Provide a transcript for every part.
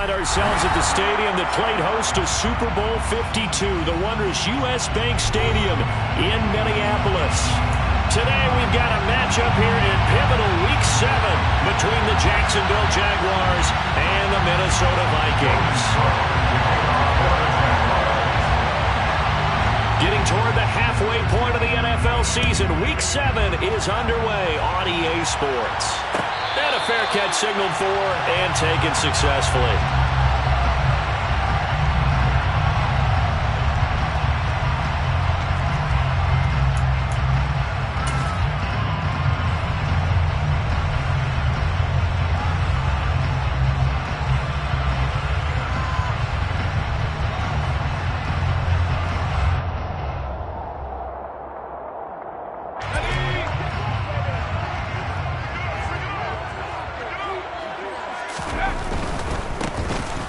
find ourselves at the stadium that played host to Super Bowl 52, the wondrous U.S. Bank Stadium in Minneapolis. Today we've got a matchup here in pivotal Week 7 between the Jacksonville Jaguars and the Minnesota Vikings. Getting toward the halfway point of the NFL season, Week 7 is underway on EA Sports. And a fair catch signaled for and taken successfully.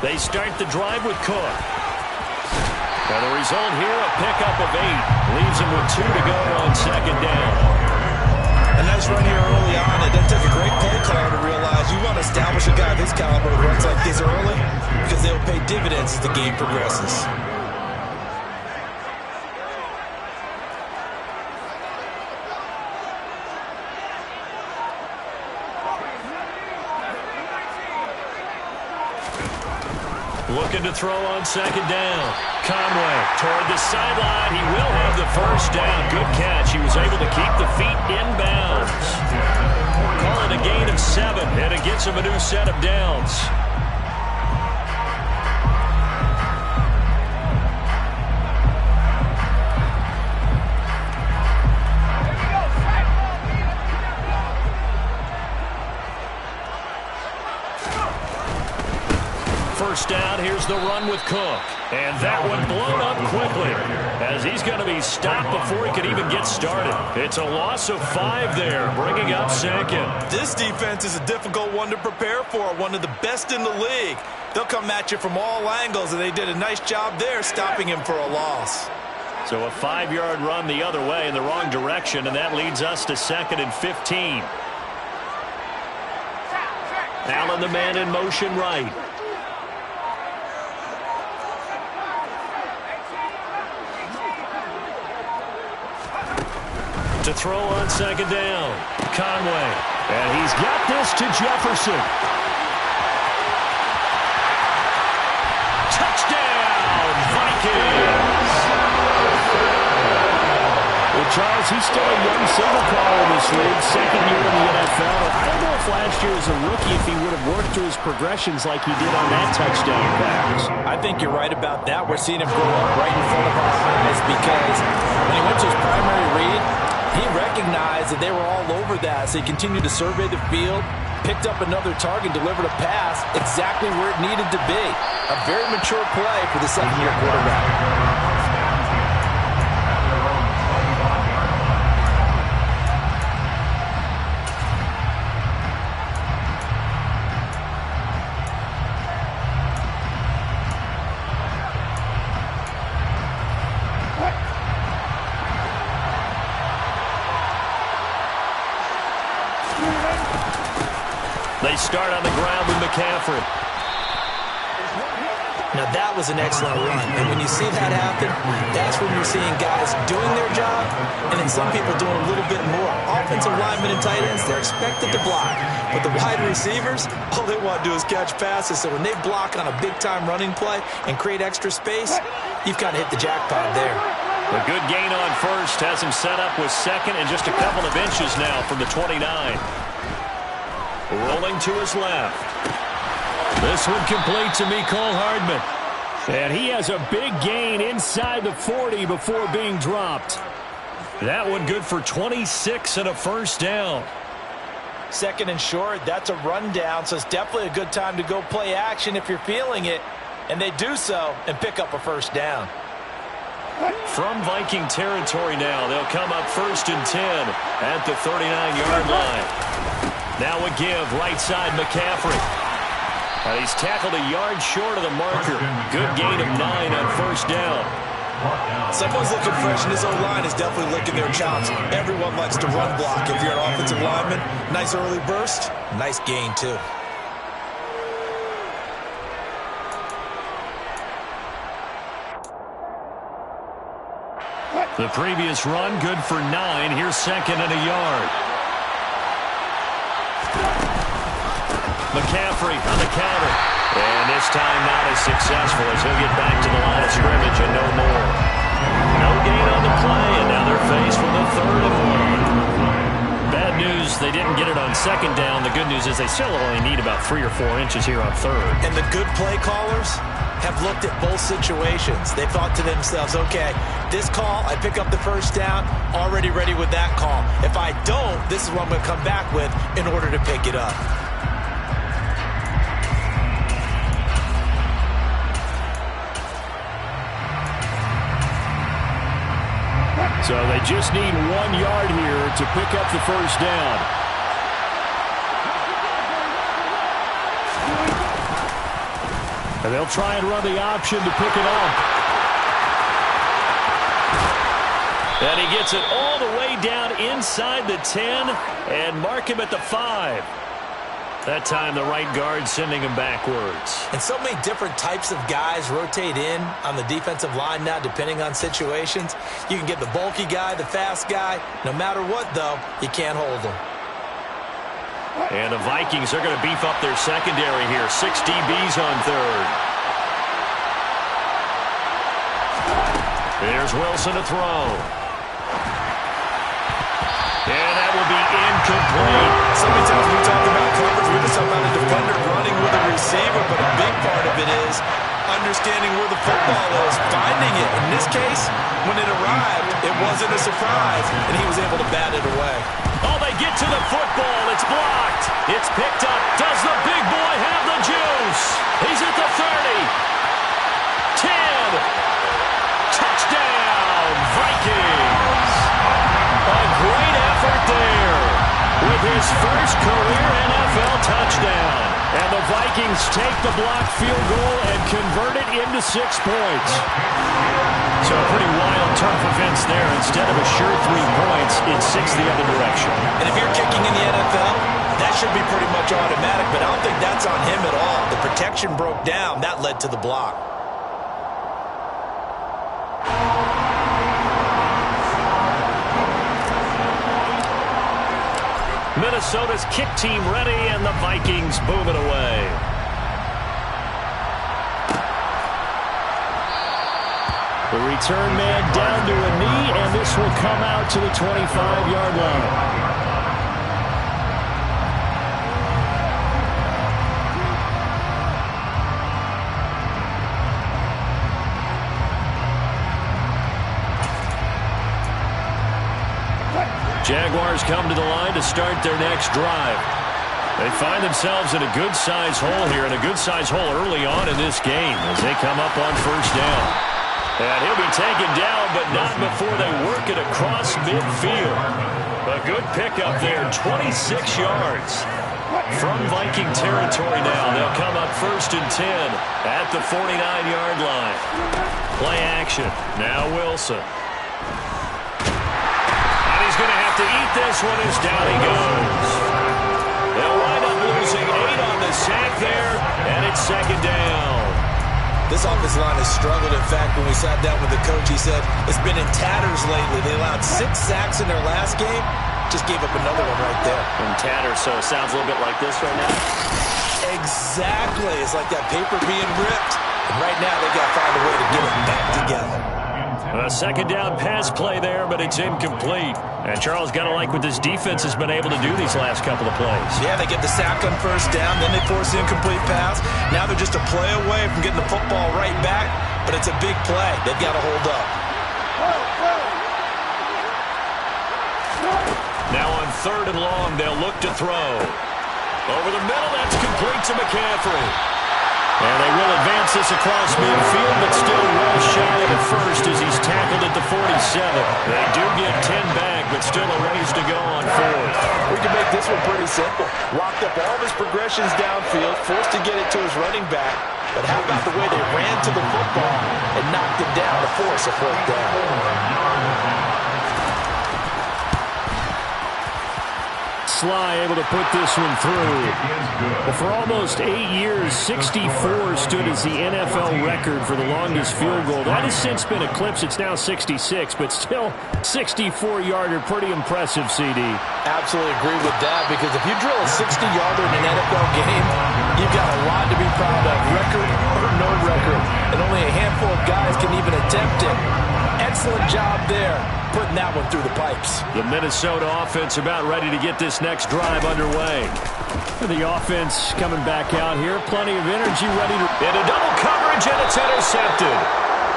They start the drive with Cook. And the result here, a pickup of 8. Leaves him with 2 to go on second down. A nice run here early on. It does take a great play caller to realize you want to establish a guy of his caliber who runs like this early because they'll pay dividends as the game progresses. Looking to throw on second down. Conway toward the sideline. He will have the first down. Good catch. He was able to keep the feet inbounds. Call it a gain of 7, and it gets him a new set of downs. First down, here's the run with Cook. And that one blown up quickly as he's going to be stopped before he can even get started. It's a loss of 5 there, bringing up second. This defense is a difficult one to prepare for, one of the best in the league. They'll come at you from all angles, and they did a nice job there stopping him for a loss. So a 5-yard run the other way in the wrong direction, and that leads us to 2nd and 15. Allen, the man in motion right. To throw on second down. Conway. And he's got this to Jefferson. Touchdown, Vikings! Well, Charles, he's still a young signal caller in this league. Second year in the NFL. I don't know if last year as a rookie if he would have worked through his progressions like he did on that touchdown pass. I think you're right about that. We're seeing him grow up right in front of our eyes because when he went to his primary read, he recognized that they were all over that, so he continued to survey the field, picked up another target, delivered a pass exactly where it needed to be. A very mature play for the second-year quarterback. They start on the ground with McCaffrey. Now that was an excellent run, and when you see that happen, that's when you're seeing guys doing their job, and then some people doing a little bit more. Offensive linemen and tight ends, they're expected to block, but the wide receivers, all they want to do is catch passes, so when they block on a big-time running play and create extra space, you've got to hit the jackpot there. A good gain on first has him set up with second and just a couple of inches now from the 29. Rolling to his left. This one complete to Mecole Hardman. And he has a big gain inside the 40 before being dropped. That one good for 26 and a first down. Second and short, that's a rundown, so it's definitely a good time to go play action if you're feeling it. And they do so and pick up a first down. From Viking territory now, they'll come up 1st and 10 at the 39-yard line. Now a give, right side McCaffrey. And he's tackled a yard short of the marker. Good gain of 9 on first down. Someone's looking fresh, and this O-line is definitely licking their chops. Everyone likes to run block. If you're an offensive lineman, nice early burst, nice gain too. The previous run, good for 9. Here's second and a yard. McCaffrey on the counter. And this time not as successful as he'll get back to the line of scrimmage and no more. No gain on the play, and now they're faced with a 3rd and 1. Bad news, they didn't get it on second down. The good news is they still only need about 3 or 4 inches here on 3rd. And the good play callers have looked at both situations. They thought to themselves, okay, this call, I pick up the first down, already ready with that call. If I don't, this is what I'm going to come back with in order to pick it up. So they just need 1 yard here to pick up the first down. And they'll try and run the option to pick it up. And he gets it all the way down inside the 10 and mark him at the 5. That time the right guard sending him backwards. And so many different types of guys rotate in on the defensive line now depending on situations. You can get the bulky guy, the fast guy. No matter what, though, you can't hold them. And the Vikings are going to beef up their secondary here. 6 DBs on 3rd. There's Wilson to throw. And that will be incomplete. So many times we talk about coverage, we're just talking about a defender running with a receiver, but a big part of it is understanding where the football is, finding it. In this case, when it arrived, it wasn't a surprise, and he was able to bat it away. Oh, they get to the football. It's blocked. It's picked up. Does the big boy have the juice? He's at the 30. 10. Touchdown, Vikings. A great effort there with his first career NFL touchdown. And the Vikings take the blocked field goal and convert it into 6 points. So a pretty wild turn of events there. Instead of a sure 3 points, it's 6 the other direction. And if you're kicking in the NFL, that should be pretty much automatic, but I don't think that's on him at all. The protection broke down. That led to the block. Minnesota's kick team ready, and the Vikings move it away. The return man down to a knee, and this will come out to the 25-yard line. Jaguars come to the line to start their next drive. They find themselves in a good-sized hole here, and a good-sized hole early on in this game as they come up on first down. And he'll be taken down, but not before they work it across midfield. A good pickup there, 26 yards. From Viking territory now, they'll come up 1st and 10 at the 49-yard line. Play action. Now Wilson. He's going to have to eat this one as down he goes. They'll wind up losing 8 on the sack there, and it's 2nd down. This offensive line has struggled. In fact, when we sat down with the coach, he said it's been in tatters lately. They allowed 6 sacks in their last game. Just gave up another one right there. In tatters, so it sounds a little bit like this right now. Exactly. It's like that paper being ripped. And right now, they got to find a way to get it back together. A 2nd down pass play there, but it's incomplete. And Charles, got to like what this defense has been able to do these last couple of plays. Yeah, they get the sack on first down, then they force the incomplete pass. Now they're just a play away from getting the football right back, but it's a big play. They've got to hold up. Now on 3rd and long, they'll look to throw. Over the middle, that's complete to McCaffrey. And they will advance this across midfield, but still well shy of the first as he's tackled at the 47. They do get 10 back, but still a ways to go on 4th. We can make this one pretty simple. Walked up all of his progressions downfield, forced to get it to his running back. But how about the way they ran to the football and knocked it down to force a 4th down? Sly able to put this one through. Well, for almost 8 years, 64 stood as the NFL record for the longest field goal. That has since been eclipsed. It's now 66, but still 64-yarder. Pretty impressive, CD. Absolutely agree with that, because if you drill a 60-yarder in an NFL game, you've got a lot to be proud of, record or no record. And only a handful of guys can even attempt it. Excellent job there, putting that one through the pipes. The Minnesota offense about ready to get this next drive underway. The offense coming back out here. Plenty of energy, ready to... Into double coverage, and it's intercepted.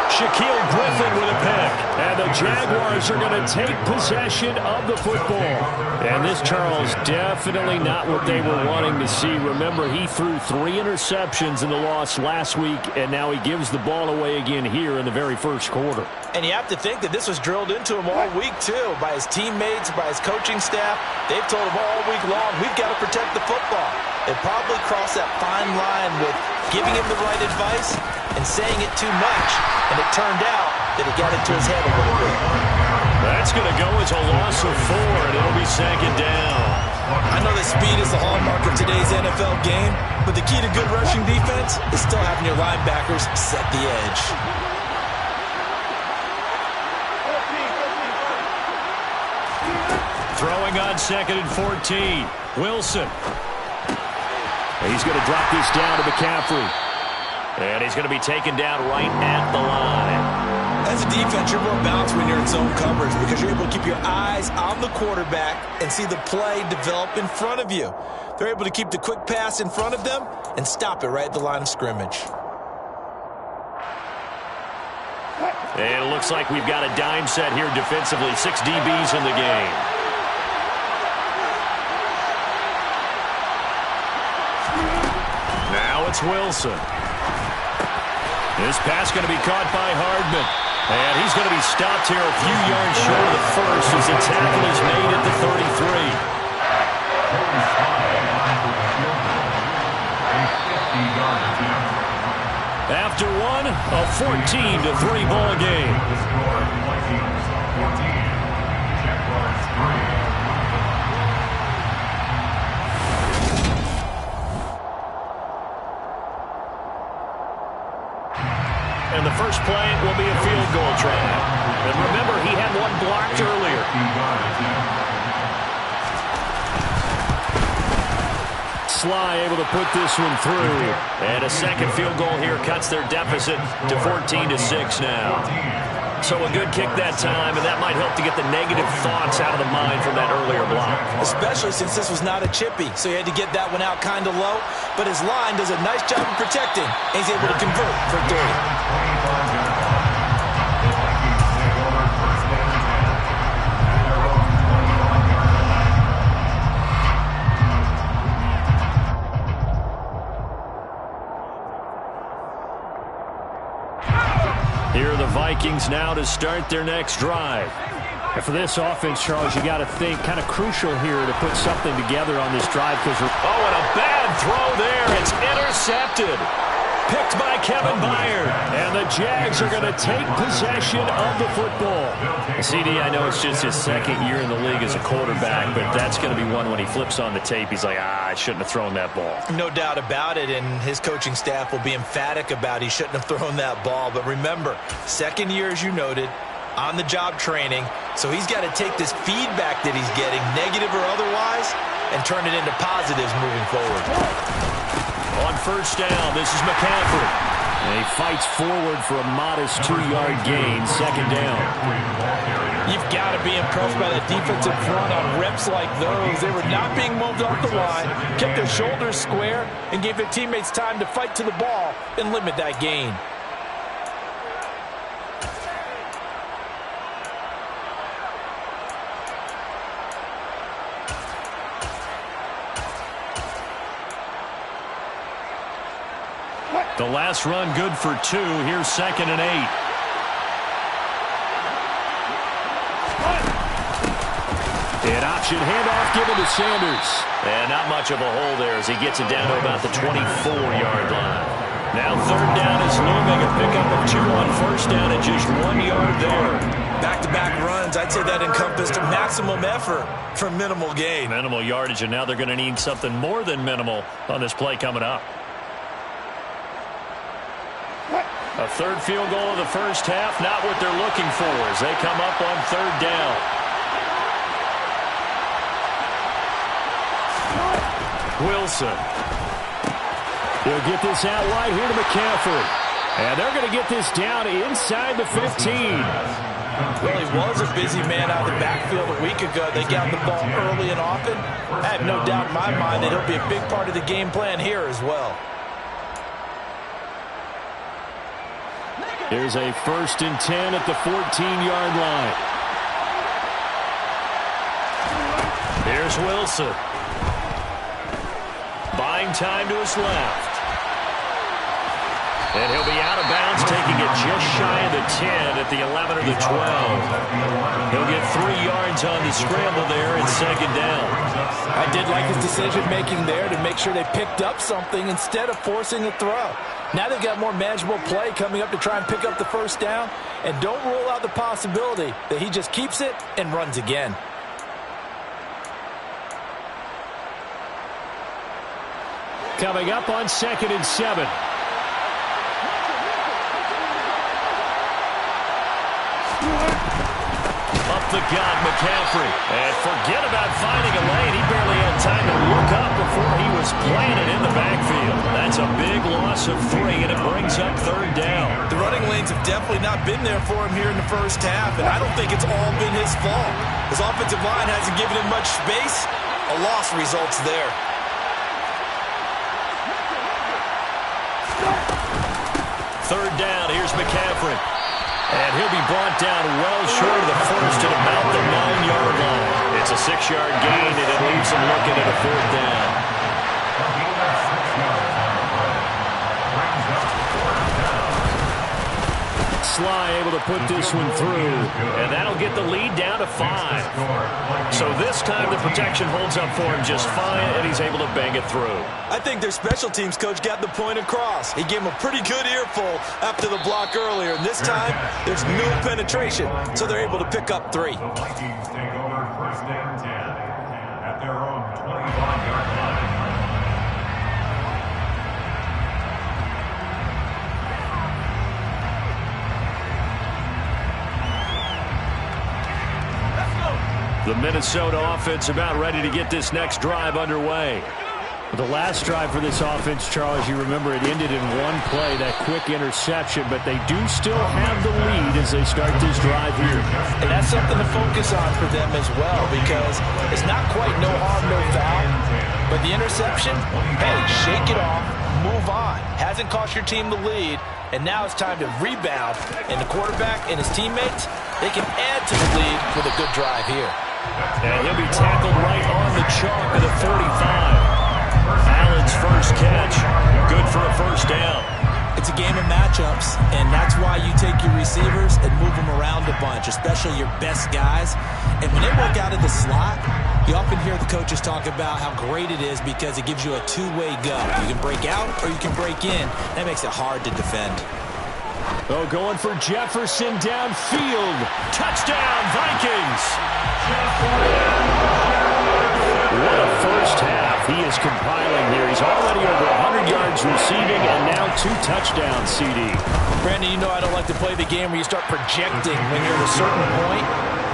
Shaquille Griffin with a pick. And the Jaguars are going to take possession of the football. And this, Charles, definitely not what they were wanting to see. Remember, he threw 3 interceptions in the loss last week, and now he gives the ball away again here in the very first quarter. And you have to think that this was drilled into him all week, too, by his teammates, by his coaching staff. They've told him all week long, we've got to protect the football. They probably crossed that fine line with giving him the right advice and saying it too much. And it turned out that it got into his head a little bit. That's going to go as a loss of 4, and it'll be second down. I know that speed is the hallmark of today's NFL game, but the key to good rushing defense is still having your linebackers set the edge. Throwing on 2nd and 14. Wilson. He's going to drop this down to McCaffrey. And he's going to be taken down right at the line. As a defense, you're more balanced when you're in zone coverage because you're able to keep your eyes on the quarterback and see the play develop in front of you. They're able to keep the quick pass in front of them and stop it right at the line of scrimmage. And it looks like we've got a dime set here defensively. 6 DBs in the game. Now it's Wilson. This pass going to be caught by Hardman. And he's going to be stopped here a few yards short of the first as the tackle is made at the 33. After one, a 14-3 ball game. And the first play will be a field goal try. And remember, he had one blocked earlier. Sly able to put this one through. And a second field goal here cuts their deficit to 14-6 now. So a good kick that time, and that might help to get the negative thoughts out of the mind from that earlier block. Especially since this was not a chippy, so he had to get that one out kind of low. But his line does a nice job of protecting, and he's able to convert for 30. Here are the Vikings now to start their next drive. And for this offense, Charles, you got to think kind of crucial here to put something together on this drive. Because and a bad throw there. It's intercepted. Picked by Kevin Byard. And the Jags are going to take possession of the football. CD, I know it's just his second year in the league as a quarterback, but that's going to be one when he flips on the tape. He's like, I shouldn't have thrown that ball. No doubt about it, and his coaching staff will be emphatic about he shouldn't have thrown that ball. But remember, second year, as you noted, on-the-job training, so he's got to take this feedback that he's getting, negative or otherwise, and turn it into positives moving forward. On first down, this is McCaffrey. And he fights forward for a modest 2-yard gain, second down. You've got to be impressed by that defensive front on reps like those. They were not being moved off the line, kept their shoulders square, and gave their teammates time to fight to the ball and limit that gain. The last run good for 2. Here's 2nd and 8. An option handoff given to Sanders. And not much of a hole there as he gets it down to about the 24-yard line. Now third down is looming. A pickup of 2 on first down and just 1 yard there. Back-to-back runs, I'd say that encompassed maximum effort for minimal gain. Minimal yardage, and now they're going to need something more than minimal on this play coming up. A third field goal of the first half, not what they're looking for as they come up on third down. Wilson. He'll get this out wide here to McCaffrey. And they're going to get this down inside the 15. Well, he was a busy man out of the backfield a week ago. They got the ball early and often. I have no doubt in my mind that he'll be a big part of the game plan here as well. Here's a 1st and 10 at the 14-yard line. Here's Wilson. Buying time to his left. And he'll be out of bounds, taking it just shy of the 10 at the 11 or the 12. He'll get 3 yards on the scramble there and 2nd down. I did like his decision-making there to make sure they picked up something instead of forcing a throw. Now they've got more manageable play coming up to try and pick up the 1st down. And don't rule out the possibility that he just keeps it and runs again. Coming up on 2nd and 7. Up the gut, McCaffrey. And forget about finding a lane. He barely had time to look up before he was planted in the backfield. That's a big loss of 3, and it brings up 3rd down. The running lanes have definitely not been there for him here in the first half, and I don't think it's all been his fault. His offensive line hasn't given him much space. A loss results there. Third down, here's McCaffrey. And he'll be brought down well short of the 1st at about the 9-yard line. It's a 6-yard gain, and it leaves him looking at a 4th down. Sly able to put this one through, and that'll get the lead down to 5. So this time the protection holds up for him just fine, and he's able to bang it through. I think their special teams coach got the point across. He gave him a pretty good earful after the block earlier, and this time there's no penetration, so they're able to pick up 3. Vikings take over 1st and 10 at their own 25-yard line. The Minnesota offense about ready to get this next drive underway. The last drive for this offense, Charles, you remember it ended in one play, that quick interception, but they do still have the lead as they start this drive here. And that's something to focus on for them as well, because it's not quite no harm, no foul, but the interception, hey, shake it off, move on. Hasn't cost your team the lead, and now it's time to rebound, and the quarterback and his teammates, they can add to the lead with a good drive here. And he'll be tackled right on the chalk at the 45. Allen's first catch, good for a 1st down. It's a game of matchups, and that's why you take your receivers and move them around a bunch, especially your best guys. And when they work out of the slot, you often hear the coaches talk about how great it is because it gives you a two-way go. You can break out or you can break in. That makes it hard to defend. Oh, going for Jefferson downfield. Touchdown, Vikings! What a first half he is compiling here. He's already over 100 yards receiving and now 2 touchdowns, CD. Brandon, you know I don't like to play the game where you start projecting when you're at a certain point.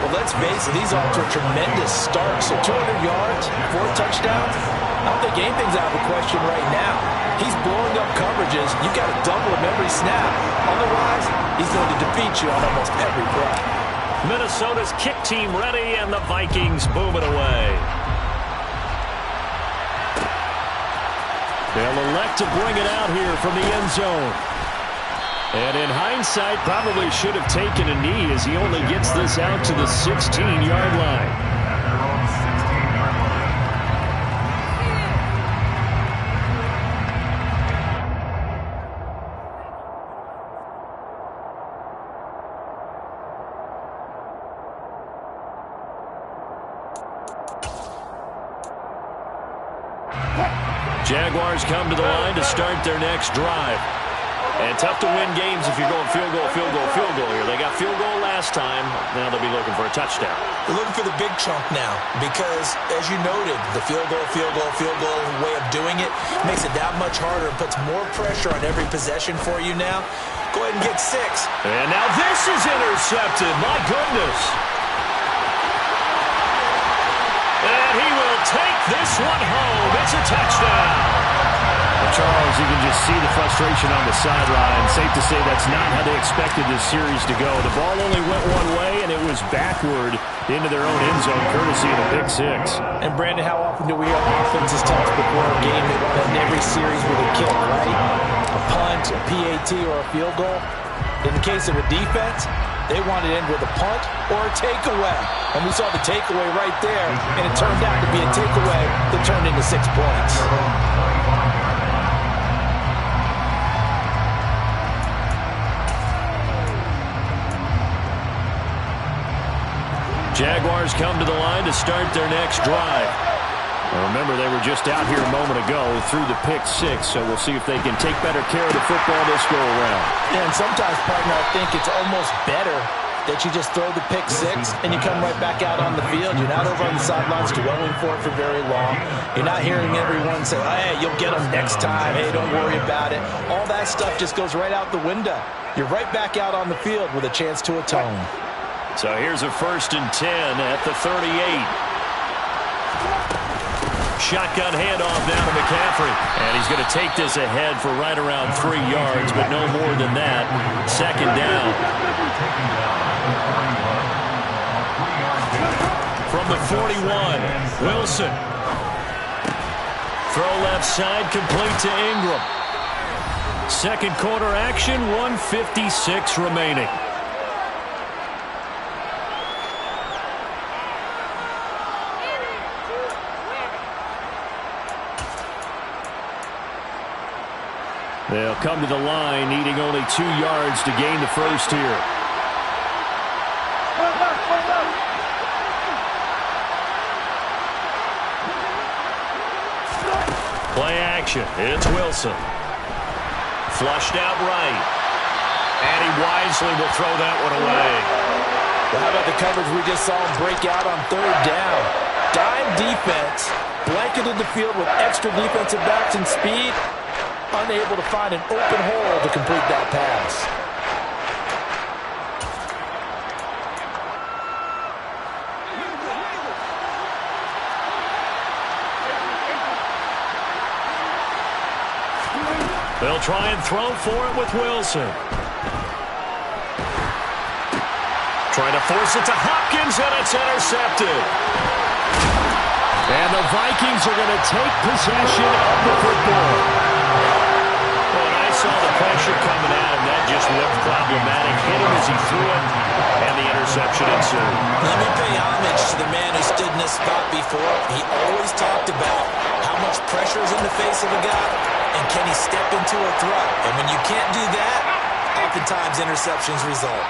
Well, let's face it, these are a tremendous start. So 200 yards, 4 touchdowns. I don't think anything's out of the question right now. He's blowing up coverages. You've got to double him every snap. Otherwise, he's going to defeat you on almost every play. Minnesota's kick team ready, and the Vikings boom it away. They'll elect to bring it out here from the end zone. And in hindsight, probably should have taken a knee as he only gets this out to the 16-yard line. Jaguars come to the line to start their next drive. And tough to win games if you're going field goal, field goal, field goal here. They got field goal last time. Now they'll be looking for a touchdown. They're looking for the big chunk now because, as you noted, the field goal way of doing it makes it that much harder and puts more pressure on every possession for you now. Go ahead and get 6. And now this is intercepted. My goodness. And he will take this one home. It's a touchdown. Charles, you can just see the frustration on the sideline. Safe to say that's not how they expected this series to go. The ball only went one way, and it was backward into their own end zone, courtesy of a pick 6. And, Brandon, how often do we hear offenses talk before a game they want to end every series with a kick, right? A punt, a PAT, or a field goal. In the case of a defense, they want to end with a punt or a takeaway. And we saw the takeaway right there, and it turned out to be a takeaway that turned into 6 points. Jaguars come to the line to start their next drive. Now remember, they were just out here a moment ago through the pick 6, so we'll see if they can take better care of the football this go around. Yeah, and sometimes, partner, I think it's almost better that you just throw the pick 6 and you come right back out on the field. You're not over on the sidelines dwelling for it for very long. You're not hearing everyone say, hey, you'll get them next time. Hey, don't worry about it. All that stuff just goes right out the window. You're right back out on the field with a chance to atone. So here's a 1st and 10 at the 38. Shotgun handoff down to McCaffrey. And he's going to take this ahead for right around 3 yards, but no more than that. 2nd down. From the 41, Wilson. Throw left side, complete to Ingram. 2nd quarter action, 1:56 remaining. They'll come to the line, needing only 2 yards to gain the first here. Play action. It's Wilson. Flushed out right. And he wisely will throw that one away. Well, how about the coverage we just saw him break out on 3rd down? Dime defense, blanketed the field with extra defensive backs and speed. Unable to find an open hole to complete that pass. They'll try and throw for it with Wilson. Trying to force it to Hopkins, and it's intercepted. And the Vikings are going to take possession of the football. Saw the pressure coming at him. That just looked problematic. Hit him as he threw it, and the interception ensued. Let me pay homage to the man who stood in this spot before. He always talked about how much pressure is in the face of a guy, and can he step into a throw. And when you can't do that, oftentimes interceptions result.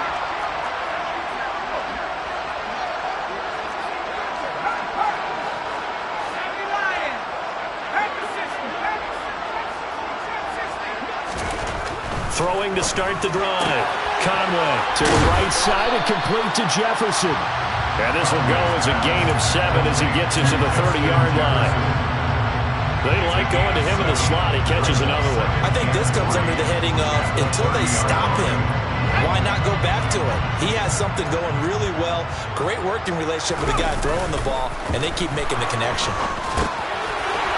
Throwing to start the drive. Conway to the right side and complete to Jefferson. And this will go as a gain of 7 as he gets it to the 30-yard line. They like going to him in the slot. He catches another one. I think this comes under the heading of until they stop him, why not go back to it? He has something going really well. Great working relationship with the guy throwing the ball, and they keep making the connection.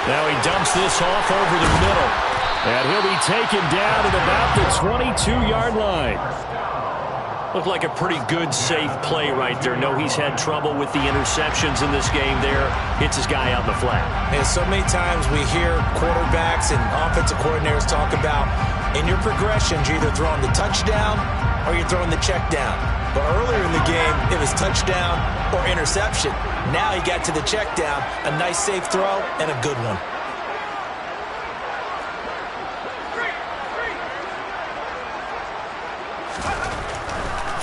Now he dumps this off over the middle. And he'll be taken down at about the 22-yard line. Looked like a pretty good, safe play right there. No, he's had trouble with the interceptions in this game there. Hits his guy out in the flat. And so many times we hear quarterbacks and offensive coordinators talk about in your progressions, you're either throwing the touchdown or you're throwing the check down. But earlier in the game, it was touchdown or interception. Now he got to the check down, a nice safe throw, and a good one.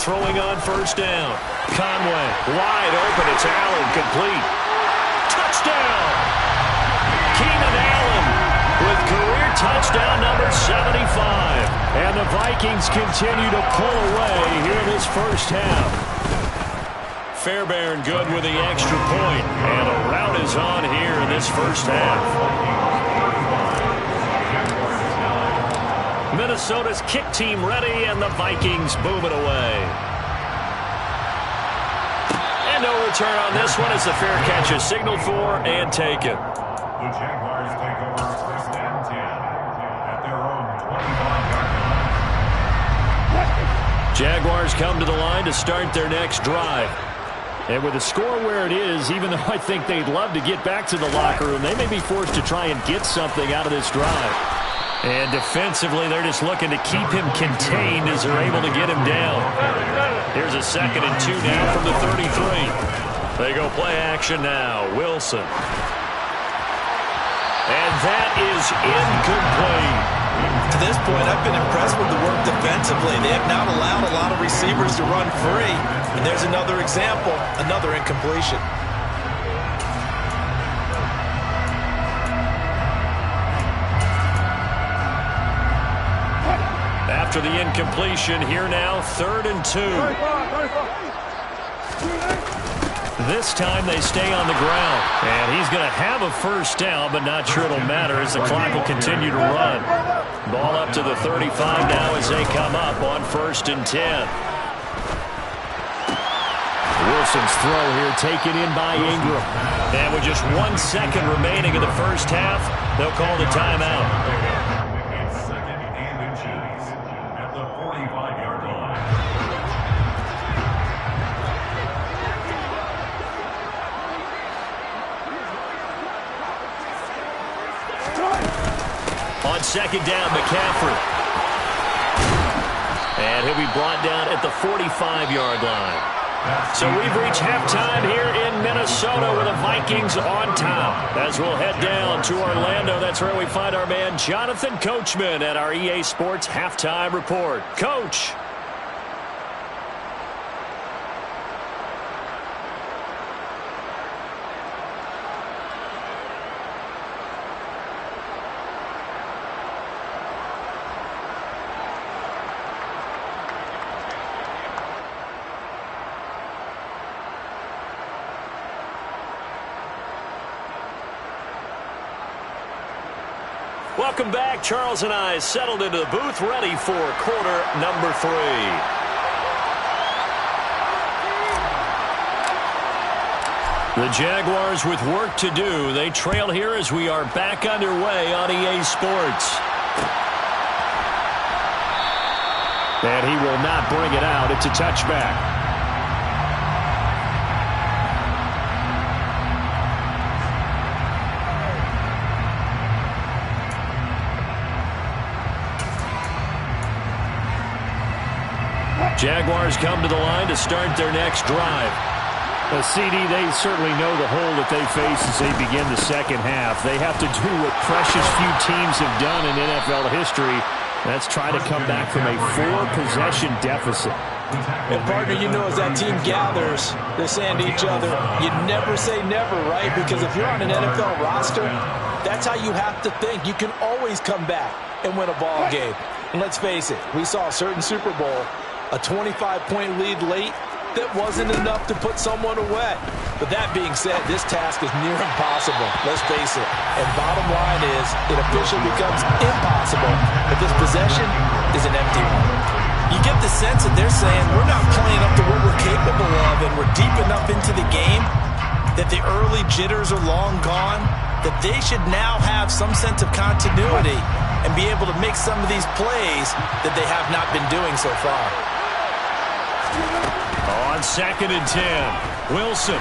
Throwing on 1st down. Conway wide open. It's Allen complete. Touchdown! Keenan Allen with career touchdown number 75. And the Vikings continue to pull away here in this first half. Fairbairn good with the extra point. And a rout is on here in this first half. Minnesota's kick team ready, and the Vikings boom it away. And no return on this one as the fair catch is signaled for and taken. The Jaguars take over first and 10 at their own 25-yard line. Jaguars come to the line to start their next drive. And with the score where it is, even though I think they'd love to get back to the locker room, they may be forced to try and get something out of this drive. And defensively, they're just looking to keep him contained as they're able to get him down. Here's a 2nd and 2 now from the 33. They go play action now. Wilson. And that is incomplete. To this point, I've been impressed with the work defensively. They have not allowed a lot of receivers to run free. And there's another example, another incompletion. After the incompletion, here now, 3rd and 2. This time they stay on the ground. And he's going to have a first down, but not sure it'll matter as the clock will continue to run. Ball up to the 35 now as they come up on 1st and 10. Wilson's throw here taken in by Ingram. And with just 1 second remaining in the first half, they'll call the timeout. It's 2nd and inches at the 45-yard line. On 2nd down, McCaffrey. And he'll be brought down at the 45-yard line. So we've reached halftime here in Minnesota with the Vikings on top. As we'll head down to Orlando, that's where we find our man Jonathan Coachman at our EA Sports Halftime Report. Coach. Welcome back. Charles and I settled into the booth, ready for quarter number 3. The Jaguars with work to do. They trail here as we are back underway on EA Sports. And he will not bring it out. It's a touchback. Jaguars come to the line to start their next drive. CD, they certainly know the hole that they face as they begin the second half. They have to do what precious few teams have done in NFL history. That's try to come back from a 4-possession deficit. And, partner, you know, as that team gathers, they're saying to each other, you never say never, right? Because if you're on an NFL roster, that's how you have to think. You can always come back and win a ball game. And let's face it, we saw a certain Super Bowl, a 25-point lead late, that wasn't enough to put someone away. But that being said, this task is near impossible. Let's face it. And bottom line is, it officially becomes impossible if this possession is an empty one. You get the sense that they're saying, we're not playing up to what we're capable of, and we're deep enough into the game that the early jitters are long gone, that they should now have some sense of continuity and be able to make some of these plays that they have not been doing so far. On 2nd and 10, Wilson.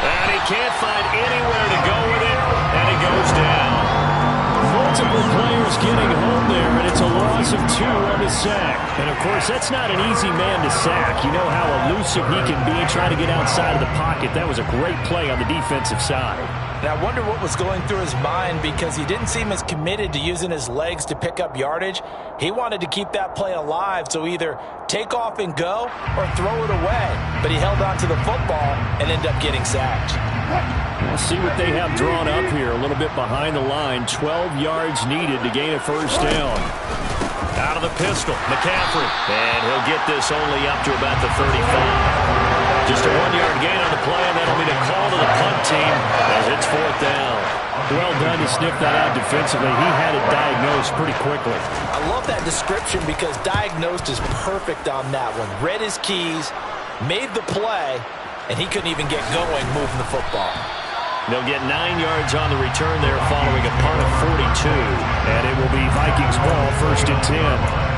And he can't find anywhere to go with it, and he goes down. Multiple players getting home there, and it's a loss of 2 on the sack. And, of course, that's not an easy man to sack. You know how elusive he can be trying to get outside of the pocket. That was a great play on the defensive side. And I wonder what was going through his mind, because he didn't seem as committed to using his legs to pick up yardage. He wanted to keep that play alive, so either take off and go or throw it away. But he held on to the football and ended up getting sacked. We'll see what they have drawn up here. A little bit behind the line. 12 yards needed to gain a first down. Out of the pistol, McCaffrey. And he'll get this only up to about the 35. Just a 1-yard gain on the play, and that'll be the call to the punt team as it's 4th down. Well done to sniff that out defensively. He had it diagnosed pretty quickly. I love that description, because diagnosed is perfect on that one. Read his keys, made the play, and he couldn't even get going moving the football. They'll get 9 yards on the return there following a punt of 42. And it will be Vikings ball, 1st and 10.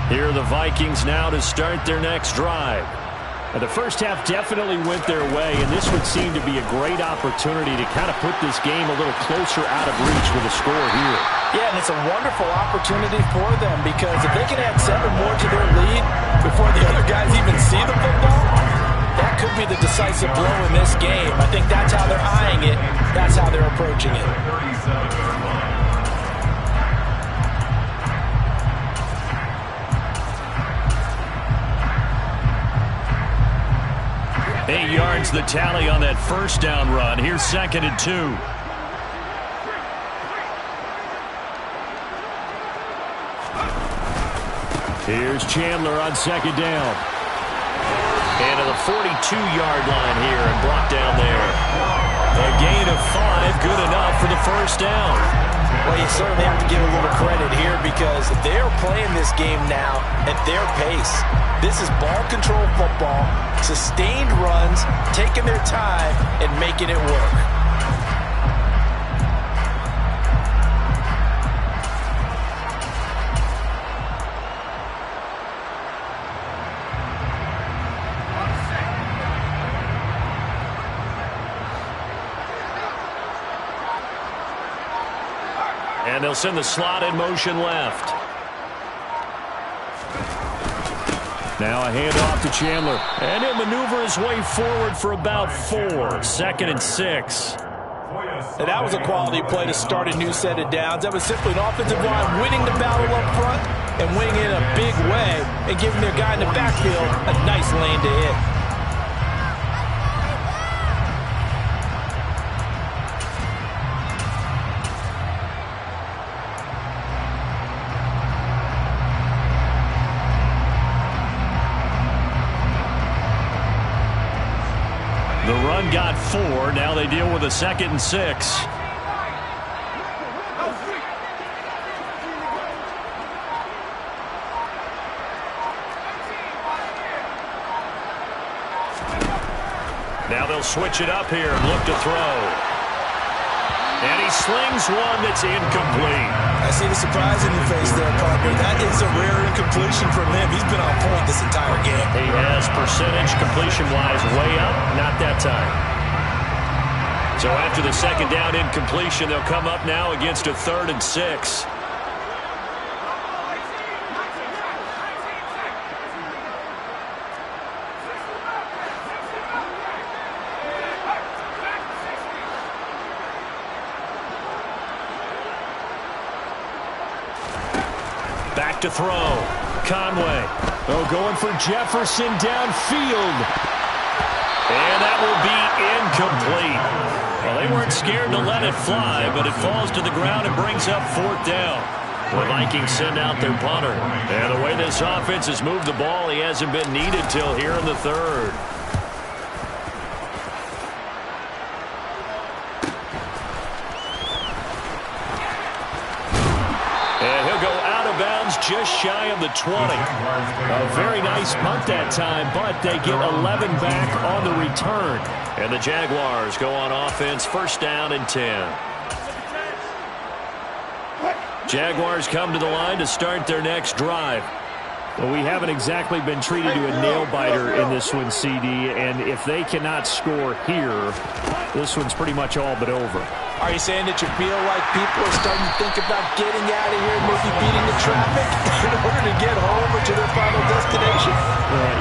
Here are the Vikings now to start their next drive. The first half definitely went their way, and this would seem to be a great opportunity to kind of put this game a little closer out of reach with a score here. Yeah, and it's a wonderful opportunity for them, because if they can add 7 more to their lead before the other guys even see the football, that could be the decisive blow in this game. I think that's how they're eyeing it. That's how they're approaching it. 8 yards the tally on that first down run. Here's 2nd and 2. Here's Chandler on 2nd down. And to the 42-yard line here and brought down there. A gain of 5, good enough for the first down. Well, you certainly have to give a little credit here, because they're playing this game now at their pace. This is ball control football, sustained runs, taking their time, and making it work. And they'll send the slot in motion left. Now a handoff to Chandler. And he'll maneuver his way forward for about 4. 2nd and 6. And that was a quality play to start a new set of downs. That was simply an offensive line winning the battle up front and winning it in a big way and giving their guy in the backfield a nice lane to hit. The run got 4. Now they deal with a 2nd and 6. Now they'll switch it up here and look to throw. And he slings one that's incomplete. I see the surprise in your face there, partner. That is a rare incompletion from him. He's been on point this entire game. He has percentage completion-wise way up. Not that time. So after the 2nd down incompletion, they'll come up now against a 3rd and 6. Back to throw. Conway. Oh, going for Jefferson downfield. And that will be incomplete. Well, they weren't scared to let it fly, but it falls to the ground and brings up 4th down. The Vikings send out their punter. And the way this offense has moved the ball, he hasn't been needed till here in the 3rd. And he'll go out of bounds just shy of the 20. A very nice punt that time, but they get 11 back on the return. And the Jaguars go on offense, 1st down and 10. Jaguars come to the line to start their next drive. Well, we haven't exactly been treated to a nail-biter in this one, CD, and if they cannot score here, this one's pretty much all but over. Are you saying that you feel like people are starting to think about getting out of here, maybe beating the traffic in order to get home or to their final destination?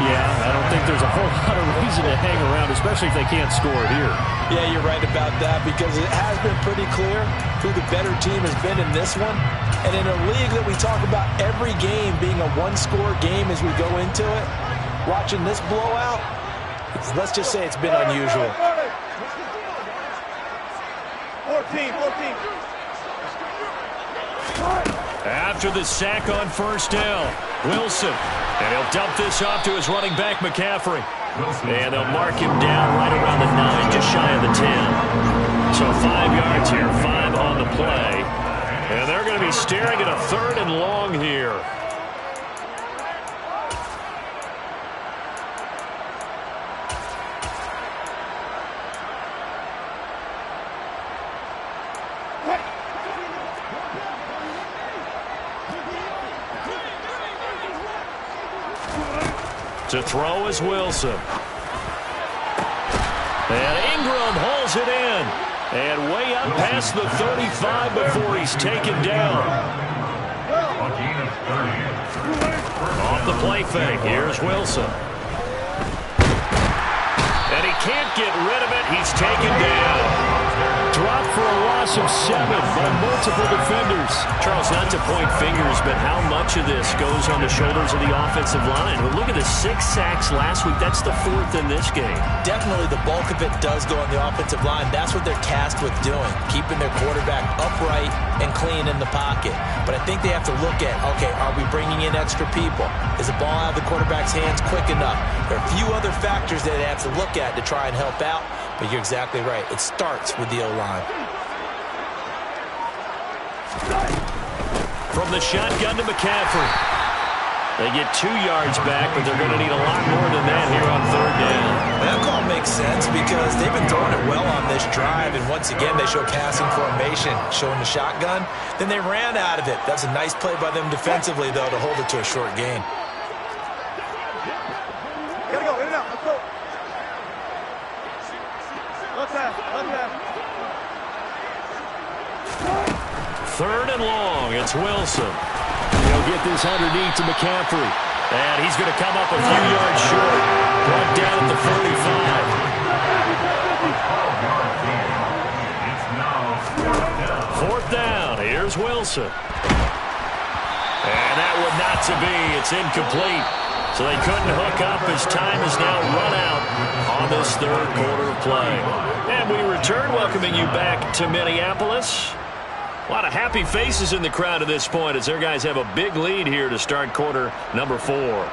Yeah, I don't think there's a whole lot of reason to hang around, especially if they can't score here. Yeah, you're right about that because it has been pretty clear who the better team has been in this one. And in a league that we talk about every game being a one-score game as we go into it, watching this blowout, let's just say it's been unusual. 14. After the sack on first down, Wilson. And he'll dump this off to his running back, McCaffrey. And they'll mark him down right around the 9, just shy of the 10. So 5 yards here, 5 on the play. And they're going to be staring at a 3rd and long here. To throw is Wilson. And Ingram hauls it in. And way up past the 35 before he's taken down. Off the play fake, here's Wilson. And he can't get rid of it. He's taken down. Dropped for a loss of 7 by multiple defenders. Charles, not to point fingers, but how much of this goes on the shoulders of the offensive line? Well, look at the 6 sacks last week. That's the 4th in this game. Definitely the bulk of it does go on the offensive line. That's what they're tasked with doing, keeping their quarterback upright and clean in the pocket. But I think they have to look at, okay, are we bringing in extra people? Is the ball out of the quarterback's hands quick enough? There are a few other factors that they have to look at to try and help out. But you're exactly right. It starts with the O-line. From the shotgun to McCaffrey. They get 2 yards back, but they're going to need a lot more than that here on 3rd down. That call makes sense because they've been throwing it well on this drive, and once again they show passing formation, showing the shotgun. Then they ran out of it. That's a nice play by them defensively, though, to hold it to a short gain. Gotta go, in and out, let's go. Left half. 3rd and long, it's Wilson. He'll get this underneath to McCaffrey. And he's going to come up a few yards short. Brought down at the 45. 4th down, here's Wilson. And that would not to be. It's incomplete. So they couldn't hook up as time is now run out on this 3rd quarter of play. And we return, welcoming you back to Minneapolis. A lot of happy faces in the crowd at this point as their guys have a big lead here to start quarter number 4.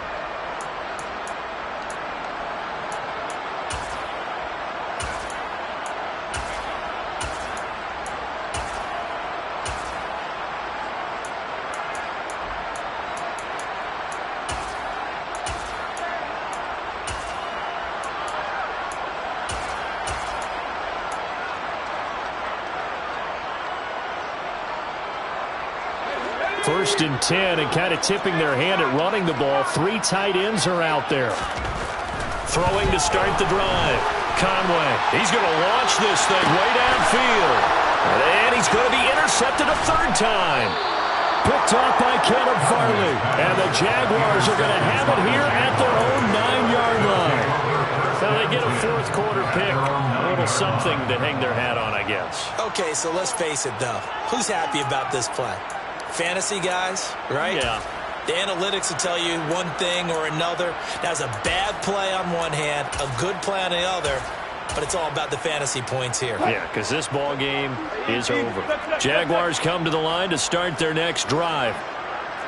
First and 10, and kind of tipping their hand at running the ball. 3 tight ends are out there. Throwing to start the drive. Conway, he's going to launch this thing way downfield. And he's going to be intercepted a 3rd time. Picked off by Caleb Farley. And the Jaguars are going to have it here at their own 9-yard line. So they get a 4th quarter pick. A little something to hang their hat on, I guess. Okay, so let's face it, though. Who's happy about this play? Fantasy guys, right? Yeah. The analytics will tell you one thing or another. That's a bad play on one hand, a good play on the other, but it's all about the fantasy points here. Yeah, because this ball game is over. Jaguars come to the line to start their next drive.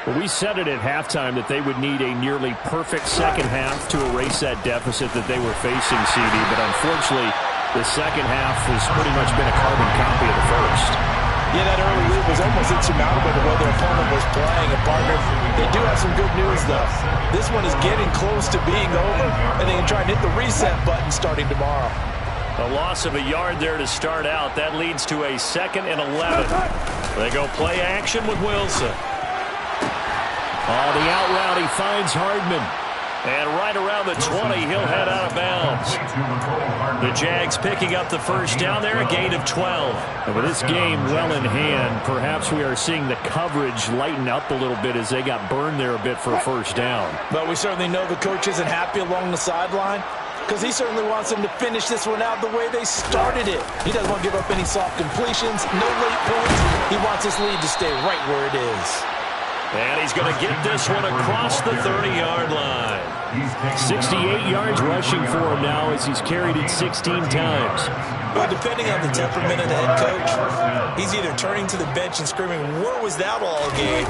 Well, we said it at halftime that they would need a nearly perfect second half to erase that deficit that they were facing, CD, but unfortunately, the second half has pretty much been a carbon copy of the first. Yeah, that early lead was almost insurmountable the way their opponent was playing. And, partner, they do have some good news, though. This one is getting close to being over, and they can try and hit the reset button starting tomorrow. A loss of a yard there to start out. That leads to a 2nd and 11. They go play action with Wilson. On the out route, he finds Hardman. And right around the 20, he'll head out of bounds. The Jags picking up the first down there, a gain of 12. And with this game well in hand, perhaps we are seeing the coverage lighten up a little bit as they got burned there a bit for a first down. But we certainly know the coach isn't happy along the sideline because he certainly wants them to finish this one out the way they started it. He doesn't want to give up any soft completions, no late points. He wants his lead to stay right where it is. And he's going to get this one across the 30-yard line. 68 yards rushing for him now as he's carried it 16 times. Well, depending on the temperament of the head coach, he's either turning to the bench and screaming, "Where was that all game?"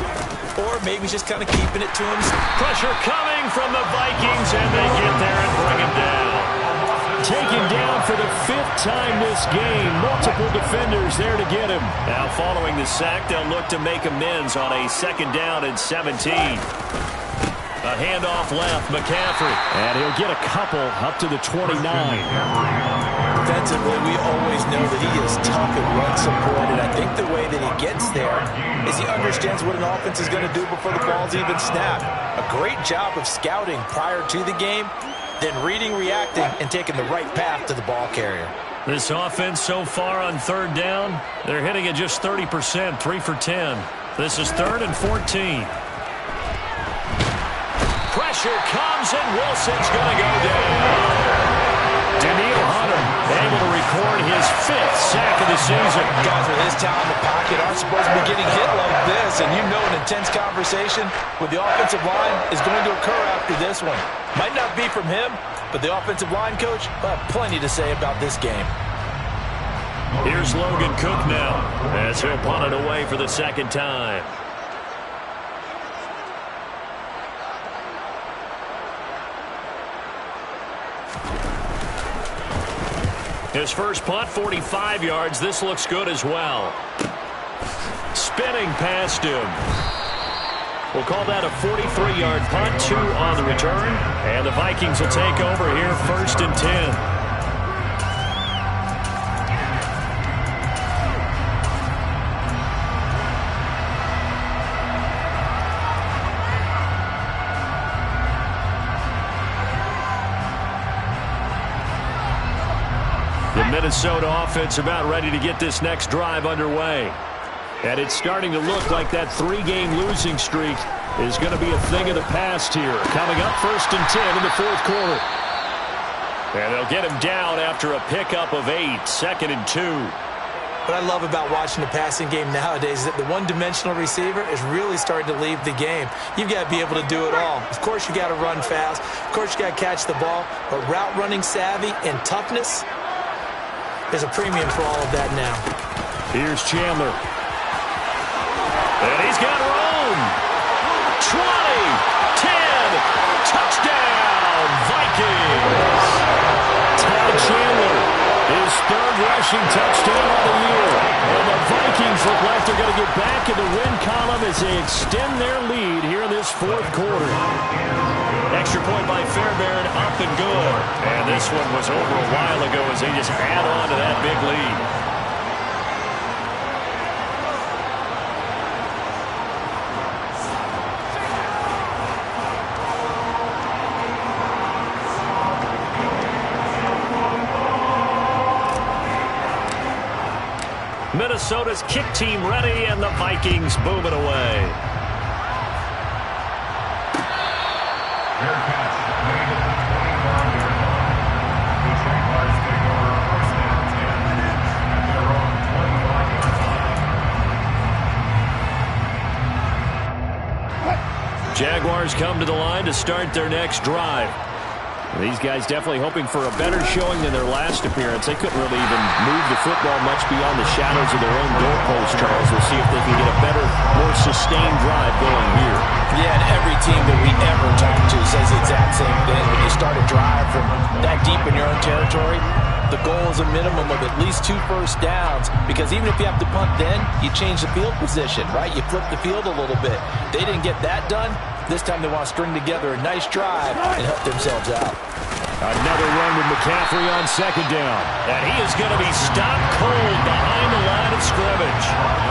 Or maybe just kind of keeping it to him. Pressure coming from the Vikings, and they get there and bring him down. Taken down for the 5th time this game. Multiple defenders there to get him. Now following the sack, they'll look to make amends on a 2nd down and 17. A handoff left, McCaffrey. And he'll get a couple up to the 29. Defensively, we always know that he is tough and run support, and I think the way that he gets there is he understands what an offense is going to do before the ball's even snapped. A great job of scouting prior to the game, then reading, reacting, and taking the right path to the ball carrier. This offense so far on 3rd down, they're hitting at just 30%, 3 for 10. This is 3rd and 14. Pressure comes, and Wilson's going to go down. Daniil Hunter able to record his 5th sack of the season. Guys with his talent in the pocket aren't supposed to be getting hit like this, and you know an intense conversation with the offensive line is going to occur after this one. Might not be from him, but the offensive line coach will have plenty to say about this game. Here's Logan Cook now as he'll punt it away for the 2nd time. His first punt, 45 yards. This looks good as well. Spinning past him. We'll call that a 43-yard punt, 2 on the return. And the Vikings will take over here, 1st and 10. The Minnesota offense about ready to get this next drive underway. And it's starting to look like that 3-game losing streak is going to be a thing of the past here. Coming up 1st and 10 in the 4th quarter. And they'll get him down after a pickup of 8, 2nd and 2. What I love about watching the passing game nowadays is that the one-dimensional receiver is really starting to leave the game. You've got to be able to do it all. Of course, you got to run fast. Of course, you got to catch the ball. But route running savvy and toughness, there's a premium for all of that now. Here's Chandler. And he's got room. 20, 10, touchdown, Vikings. Ty Chandler, his 3rd rushing touchdown of the year. And the Vikings look like they're going to get back in the win column as they extend their lead here in this 4th quarter. Extra point by Fairbairn, up and good. And this one was over a while ago as they just add on to that big lead. Minnesota's kick team ready, and the Vikings boom it away. Fair catch, made at the 25-yard line. The Jaguars take over 1st and 10 at their own 25-yard line. Jaguars come to the line to start their next drive. These guys definitely hoping for a better showing than their last appearance. They couldn't really even move the football much beyond the shadows of their own goalpost, Charles. We'll see if they can get a better, more sustained drive going here. Yeah, and every team that we ever talk to says the exact same thing. When you start a drive from that deep in your own territory, the goal is a minimum of at least 2 first downs, because even if you have to punt then, you change the field position, right? You flip the field a little bit. They didn't get that done. This time they want to string together a nice drive and help themselves out. Another run with McCaffrey on second down. And he is going to be stopped cold behind the line of scrimmage.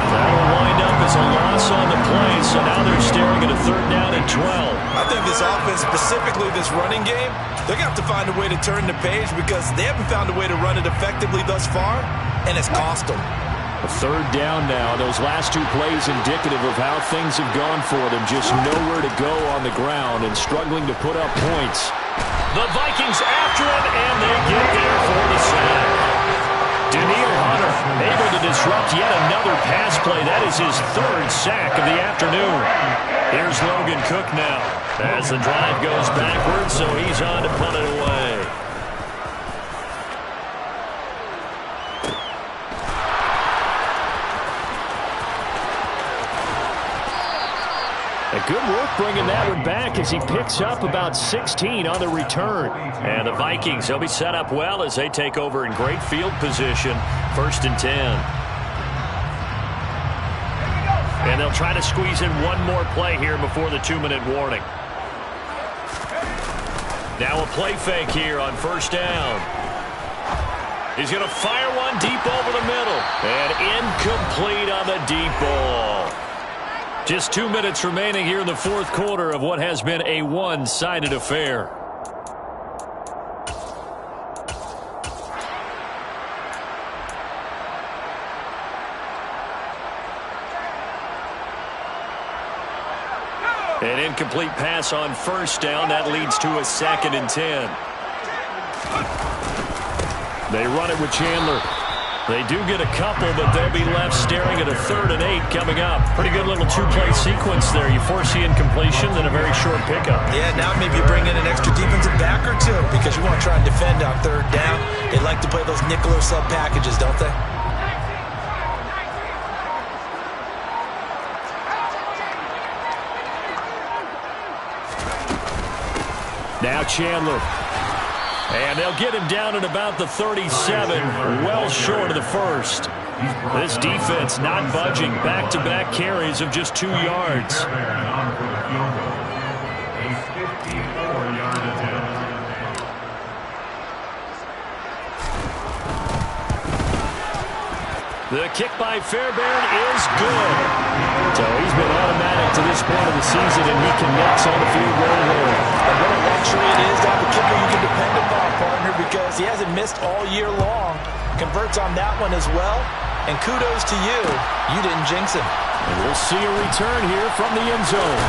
That'll wind up as a loss on the play, so now they're staring at a 3rd down and 12. I think this offense, specifically this running game, they're going to have to find a way to turn the page because they haven't found a way to run it effectively thus far, and it's cost them. A 3rd down now. Those last 2 plays indicative of how things have gone for them. Just nowhere to go on the ground and struggling to put up points. The Vikings after him, and they get there for the sack. Daniil Hunter able to disrupt yet another pass play. That is his 3rd sack of the afternoon. Here's Logan Cook now as the drive goes backwards, so he's on to punt it away. Good work bringing that one back as he picks up about 16 on the return. And the Vikings, they'll be set up well as they take over in great field position. 1st and 10. And they'll try to squeeze in one more play here before the 2-minute warning. Now a play fake here on 1st down. He's going to fire one deep over the middle. And incomplete on the deep ball. Just 2 minutes remaining here in the 4th quarter of what has been a one-sided affair. An incomplete pass on 1st down. That leads to a 2nd and 10. They run it with Chandler. They do get a couple, but they'll be left staring at a 3rd and 8 coming up. Pretty good little 2-play sequence there. You foresee incompletion, then a very short pickup. Yeah, now maybe you bring in an extra defensive back or 2 because you want to try and defend on 3rd down. They like to play those nickel or sub packages, don't they? Now Chandler. And they'll get him down at about the 37, well short of the 1st. This defense not budging. Back-to-back carries of just 2 yards. The kick by Fairbairn is good. So he's been automatic to this point of the season, and he connects on the field goal there. And what a luxury it is to have a kicker you can depend upon, partner, because he hasn't missed all year long. Converts on that one as well. And kudos to you. You didn't jinx him. And we'll see a return here from the end zone.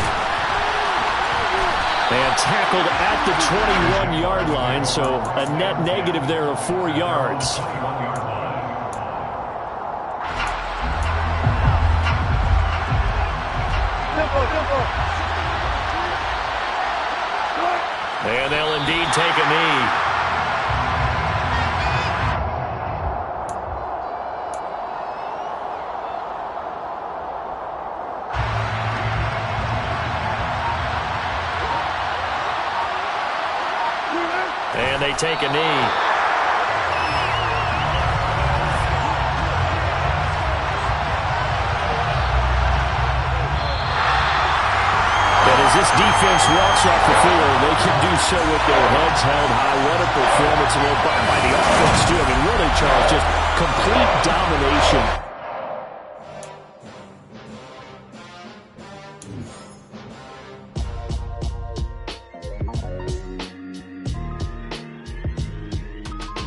And tackled at the 21-yard line, so a net negative there of 4 yards. And they'll indeed take a knee. And they take a knee. As this defense walks off the field, they can do so with their heads held high. What a performance by the offense, too. I mean, really, Charles, just complete domination.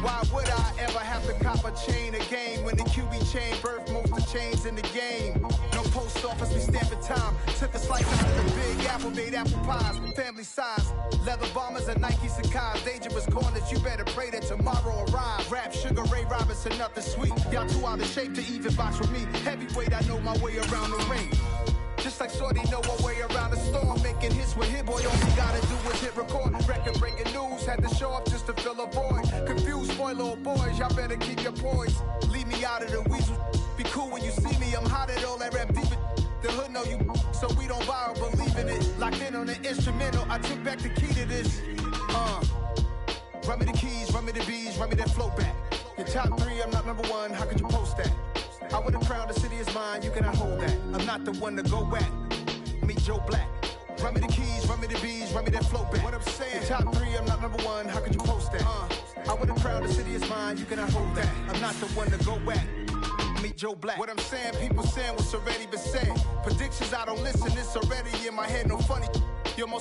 Why would I ever have to cop a chain again when the QB chain birthed most of the chains in the game? No post office, we stamping time. Took a slice out of the big apple, made apple pies, family size. Leather bombers and Nike Sacai's. Dangerous corners, you better pray that tomorrow arrives. Rap, Sugar Ray Robinson, nothing sweet. Y'all too out of shape to even box with me. Heavyweight, I know my way around the ring. Just like Shorty know her way around the storm. Making hits with Hit Boy, all he gotta do is hit record. Record breaking news, had to show up just to fill a void. Confused boy, little boys, y'all better keep your poise. Leave me out of the weasel. Be cool when you see me, I'm hot at all that rap deep. The hood know you, so we don't borrow, believe in it. Locked in on the instrumental, I took back the key to this. Run me the keys, run me the bees, run me that flow back. Your top 3, I'm not number 1, how could you post that? I would have crowned the city is mine, you cannot hold that. I'm not the one to go at. Meet Joe Black. Run me the keys, run me the bees, run me that flow back. What I'm saying, top 3, I'm not number 1. How could you post that? I would have crowned the city is mine. You cannot hold that. I'm not the one to go back. Meet Joe Black. What I'm saying, people saying what's already been said. Predictions, I don't listen. It's already in my head. No funny.